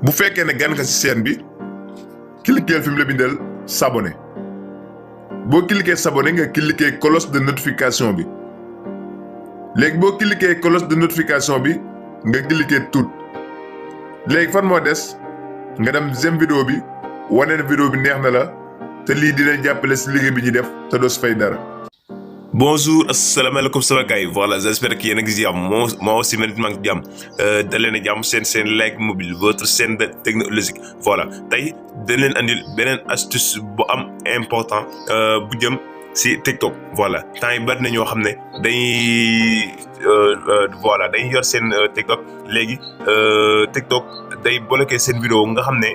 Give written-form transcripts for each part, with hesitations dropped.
bu fekkee ne gan nga ci chaîne bi cliquer fi mu la bindal s'abonner boo cliquer s'abonner nga cliquer cloche de notification bi léegi boo cliquer cloche de notification bi nga cliquer tout léegi fan moo des nga dem j'aime vidéo bi wane na vidéo bi neex na la te lii dina jàppale si liggéey bi ñuy def te doo si fay dara. Bonjour, asalaamaaleykum sama gars yi voilà j'espère que yéen a ngi si jàmm moi aussi maa ngi jàmm da leen a jàmm seen Like Mobile votre chaîne de technologique voilà tey dañ leen andil beneen astuce bu am important bu jëm si TikTok voilà temps yi bari na ñoo xam ne dañuy yor seen TikTok léegi TikTok day bloqué seen vidéo nga xam ne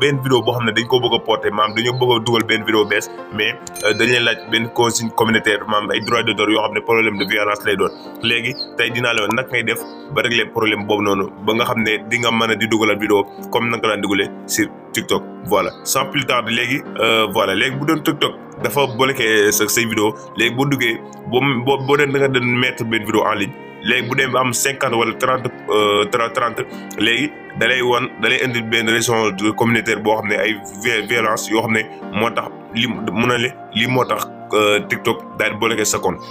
benn vidéo boo xam ne dañ ko bëgg a porter maam dañoo bëgg a dugal benn vidéo bees mais dañ leen laaj benn consigne communautaire maam ay droit d'auteur yoo xam ne problème de violence lay doon léegi tey dinaa la woon nag ngay def ba régler problème boobu noonu ba nga xam ne di nga mën a di dugalal vidéo comme na nga ko daan dugalee sur TikTok voilà sans plus tarder léegi léegi bu doon TikTok dafa bloqué say vidéo léegi boo duggee boo den da nga doon mettre benn vidéo en ligne léegi bu dem ba am 50 wala 30 léegi da lay indil benn région communautaire boo xam ne ay violence yoo xam ne moo tax lii moo tax TikTok daal di bloqué sa compte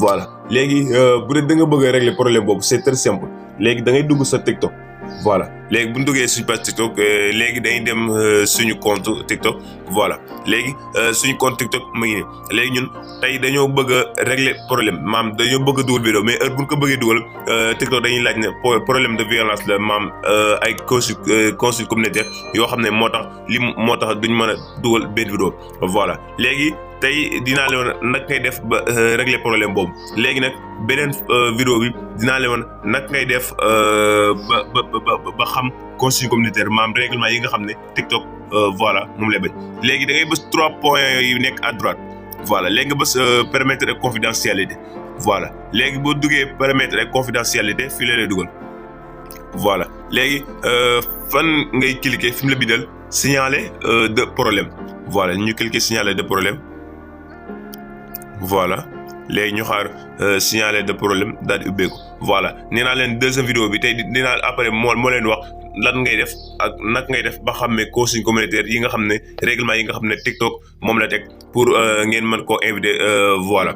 voilà léegi bu dee da nga bëgg a régler problème boobu c'est très simple léegi da ngay dugg sa TikTok voilà léegi bu ñu duggee suñu page TikTok léegi dañuy dem suñu compte TikTok voilà léegi suñu compte TikTok mu ngi nii léegi ñun tey dañoo bëgg a régler problème maam dañoo bëgg a dugal vidéo mais heure bu ñu ko bëggee dugal TikTok dañuy laaj ne problème de violence la maam ay consigne communautaire yoo xam ne moo tax duñ mën a dugal benn vidéo voilà léegi tey dinaa leen woon nag ngay def ba régler problème boobu léegi nag beneen vidéo bi dinaa leen woon nag ngay def ba xam consigne communautaire maam règlement yi nga xam ne TikTok moom lay bañ léegi da ngay bës 3 points yu nekk à droite voilà léegi nga bës permettre et confidentialité voilà léegi boo duggee permettre et confidentialité fii la lay dugal voilà léegi fan ngay cliquer fi mu la bindal signaler de problème voilà ñu cliquer signaler de problème voilà léegi ñu xaar signaler de problème daal di ubbeeku voilà nee naa leen deuxième vidéo bi tey dinaa après moo leen wax lan ngay def ak nag ngay def ba xammee consigne communautaire yi nga xam ne règlement yi nga xam ne TikTok moom la teg pour ngeen mën koo invité voilà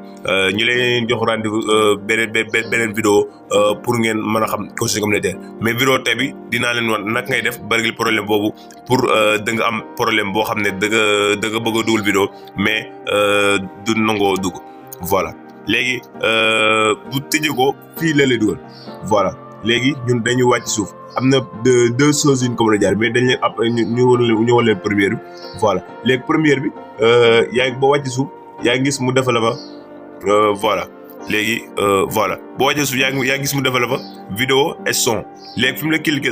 ñu leen jox rendez-vous beneen vidéo pour ngeen mën a xam consigne communautaire mais vidéo tey bi dinaa leen wan nag ngay def ba régler problème boobu pour da nga am problème boo xam ne da nga bëgg a dugal vidéo mais du nangoo dugg voilà léegi bu tëjee ko fii la lay dugal voilà léegi ñun dañu wàcc suuf am na deux choses yuñ ko mën a jaar mais dañ leen après ñu war leen première bi voilà léegi première bi yaa ngi boo wàcc suuf yaa ngi gis mu defal la fa voilà léegi voilà boo wàccee suuf yaa ngi gis mu defal la fa vidéo et son léegi fi mu la cliquer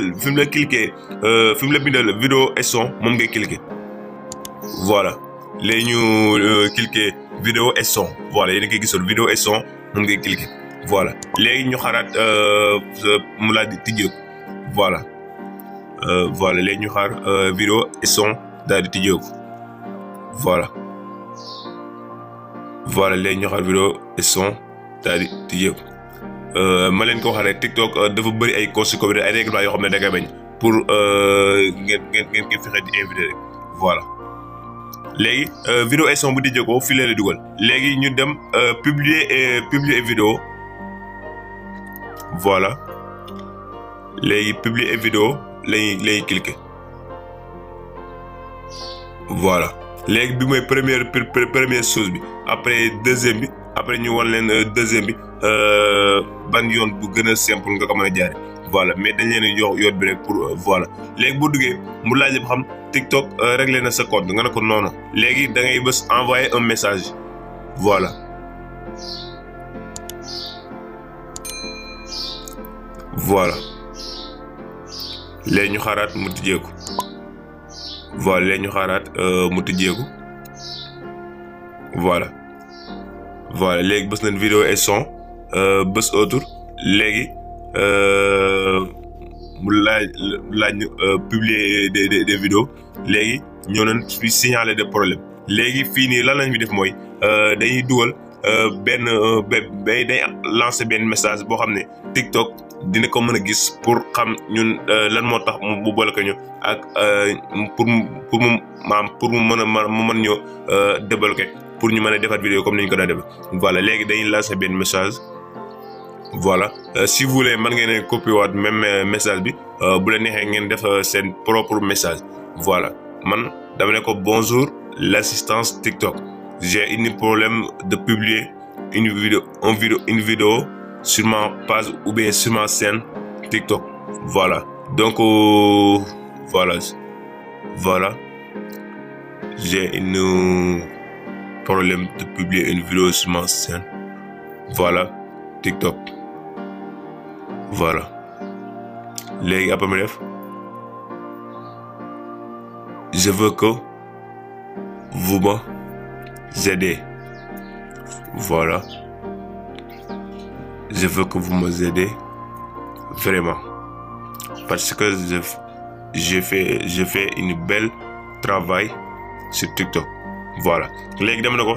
fi mu la bindal vidéo et son moom ngay cliquer voilà léegi ñu cliquer vidéo et son voilà yéen a ngi gisoon vidéo et son moom ngay cliquer voilà léegi ñu xaaraat mu laa di tijjeeku voilà léegi ñu xaar vidéo et son daal di tijjeeku voilà léegi ñu xaar vidéo et son daal di tijjeeku ma leen ko waxee rek TikTok dafa bëri ay consigne communautaire ay règlement yoo xam ne da ngay bañ pour ngeen fexe di invité rek voilà léegi vidéo et son bu tijjeekoo fii la lay dugal léegi ñu dem publier vidéo voilà léegi publier vidéo lay cliquer voilà léegi bi mooy première chose bi après deuxième bi après ñu wan leen deuxième bi ban yoon bu gën a simple nga ko mën a jaare voilà mais dañ leen jox yoon bi rek pour voilà léegi boo duggee mu laaj ba xam TikTok réglé na sa compte nga ne ko noonu léegi da ngay bës envoyer un message voilà léegi ñu xaaraat mu tijjeeku voilà léegi ñu xaaraat mu tijjeeku voilà léegi bës nañ vidéo et son bës autre léegi mu laaj ñu publier des vidéos léegi ñoo nañ fi signaler des problèmes léegi fii nii lan lañ fi def mooy dañuy dugal day lancer benn message boo xam ne TikTok dina ko mën a gis pour xam ñun lan moo tax mu boole ko ñu ak pour mu mën ñoo débloquer pour ñu mën a defar vidéo comme ni ñu ko daan defee. Voilà léegi dañuy lancer benn message. Voilà si vous voulez mën ngeen copier waat même message bi bu la neexee ngeen def seen propre message. Voilà man dama ne ko bonjour l'assistance TikTok, j'ai un problème de publier une vidéo sur ma page ou bien sur ma chaîne TikTok. Voilà donc voilà j'ai un problème de publier une vidéo sur ma chaîne TikTok. Voilà léegi après ma def je veux que vous m'aidez. Voilà je veux que vous m'aidez vraiment parce que j'ai fait une belle travail sur TikTok. Voilà léegi dama ne ko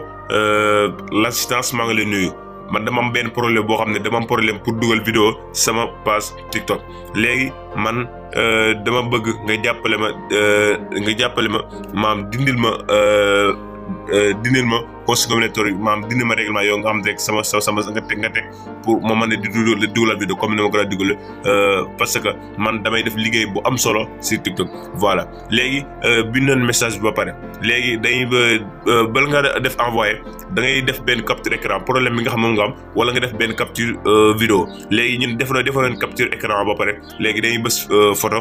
l'assistance maa ngi lay nuyu man dama am benn problème boo xam ne dama am problème pour dugal vidéo sama page TikTok léegi man dama bëgg nga jàppale ma maam dindil ma conseil communautaire yi maam dindil ma règlement yow nga xam rek sama nga teg pour ma mën a di dugalal vidéo comme ni ma ko daa dugal parce que man damay def liggéey bu am solo sur TikTok. Voilà léegi bindoon message bi ba pare léegi dañuy bala nga def envoyé da ngay def benn capture écran problème bi nga xam moom nga am wala nga def benn capture vidéo léegi ñun defoon capture écran ba pare léegi dañuy bës photo.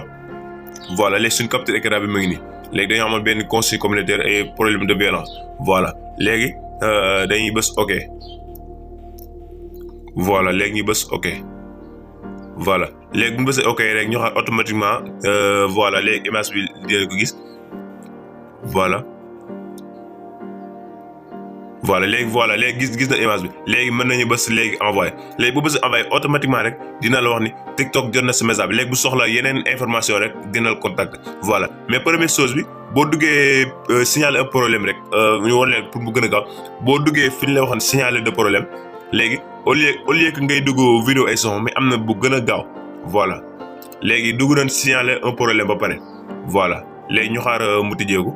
Voilà léegi suñ capture écran bi mu ngi nii léegi dañoo amoon benn conseil communautaire et problème de violence. Voilà léegi dañuy bës OK. Voilà léegi ñu bës OK. Voilà léegi bu ñu bësee OK rek ñu xaar automatiquement voilà léegi image bi dina ko gis. Voilà léegi gis na image bi léegi mën nañu bës léegi envoyé léegi bu bës envoyé automatiquement rek dina la wax ni TikTok jot na sa message bi léegi bu soxla yeneen information rek dina la contacter. Voilà mais première chose bi boo duggee signaler un problème rek ñu war leen pour mu gën a gaaw boo duggee fi ñu la waxoon signaler de problème léegi au lieu que ngay dugg vidéo et son mais am na bu gën a gaaw. Voilà léegi dugg nañ signaler un problème ba pare. Voilà léegi ñu xaar mu tijjeeku.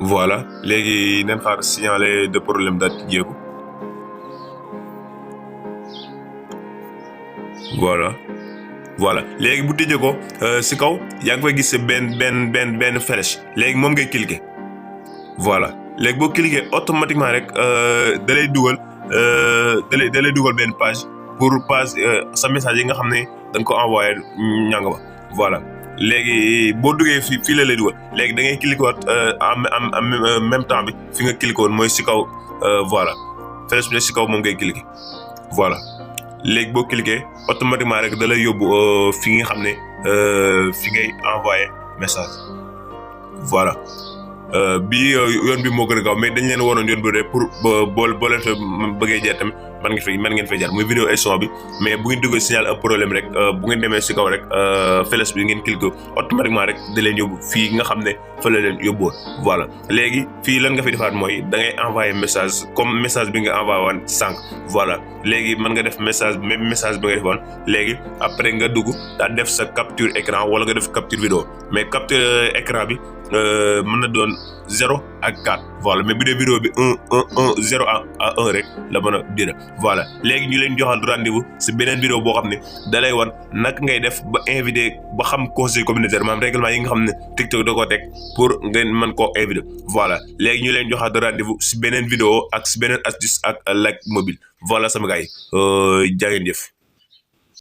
Voilà léegi nañ xaar signaler de problème daal tijjeeku. Voilà léegi bu tijjee ko si kaw yaa ngi fay gis benn flèche léegi moom ngay cliquer. Voilà léegi boo cliquer automatiquement rek da lay dugal benn page pour sa message yi nga xam ne da nga ko envoyé ñàng ba. Voilà léegi boo duggee fii la lay dugal léegi da ngay cliquer waat en même temps bi fi nga cliquer woon mooy si kaw. Voilà flèche bi si kaw moom ngay cliquer. Voilà léegi boo cliquer automatiquement rek da lay yóbbu fi nga xam ne fi ngay envoyé message. Voilà bii yoon bi moo gën a gaaw mais dañ leen wonoon yoon bi rek pour boo leen fa bëggee jaar tamit mën ngeen fay jaar muy vidéo et son bi mais bu ngeen duggee signal un problème rek bu ngeen demee si kaw rek flèche bi ngeen cliquer automatiquement rek da leen yóbbu fii nga xam ne fa la leen yóbbuwoon. Voilà léegi fii lan nga fi defaat mooy da ngay envoyer message comme message bi nga envoyé woon sànq. Voilà léegi mën nga def même message bi nga defoon léegi après nga dugg daal def sa capture écran wala nga def capture vidéo mais capture écran bi mën na doon 0 ak 4. Voilà mais bu dee vidéo bi 0 à 1 rek la mën a dina. Voilà léegi ñu leen joxal rendez-vous si beneen vidéo boo xam ne da lay wan naka ngay def ba invité ba xam conseil communautaire maanaam règlement yi nga xam ne TikTok da koo teg pour ngeen mën koo invité. Voilà léegi ñu leen joxal rendez-vous si beneen vidéo ak si beneen astuce ak like mobile. Voilà sama gars yi jaa ngeen jëf.